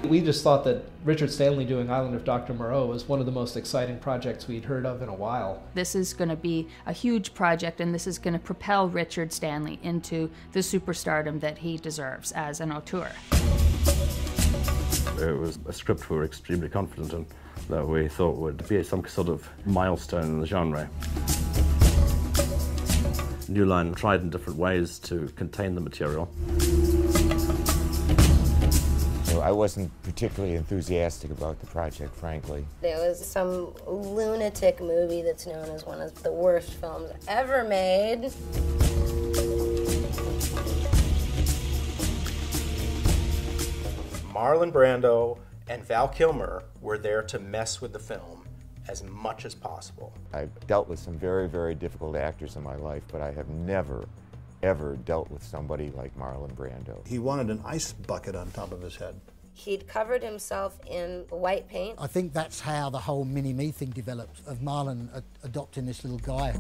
We just thought that Richard Stanley doing Island of Dr. Moreau was one of the most exciting projects we'd heard of in a while. This is going to be a huge project, and this is going to propel Richard Stanley into the superstardom that he deserves as an auteur. It was a script we were extremely confident in, that we thought would be some sort of milestone in the genre. New Line tried in different ways to contain the material. I wasn't particularly enthusiastic about the project, frankly. There was some lunatic movie that's known as one of the worst films ever made. Marlon Brando and Val Kilmer were there to mess with the film as much as possible. I've dealt with some very, very difficult actors in my life, but I have never, ever dealt with somebody like Marlon Brando. He wanted an ice bucket on top of his head. He'd covered himself in white paint. I think that's how the whole mini-me thing developed, of Marlon adopting this little guy.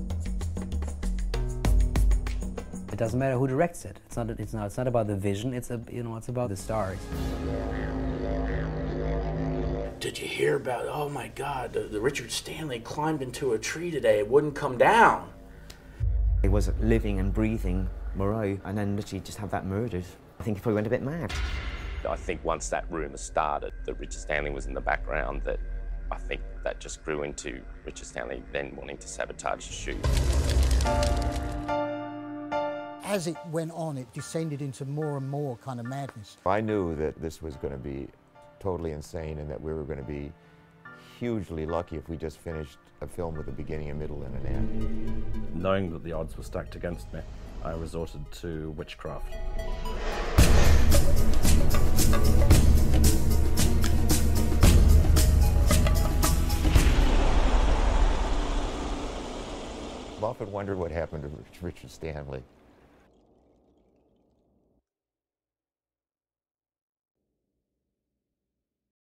It doesn't matter who directs it. It's not about the vision. It's about the stars. Did you hear about, oh my God, the Richard Stanley climbed into a tree today, it wouldn't come down. He was living and breathing Moreau, and then literally just have that murdered. I think he probably went a bit mad. I think once that rumour started that Richard Stanley was in the background, that I think that just grew into Richard Stanley then wanting to sabotage the shoot. As it went on, it descended into more and more kind of madness. I knew that this was going to be totally insane and that we were going to be hugely lucky if we just finished a film with a beginning, a middle, and an end. Knowing that the odds were stacked against me, I resorted to witchcraft. I've often wondered what happened to Richard Stanley.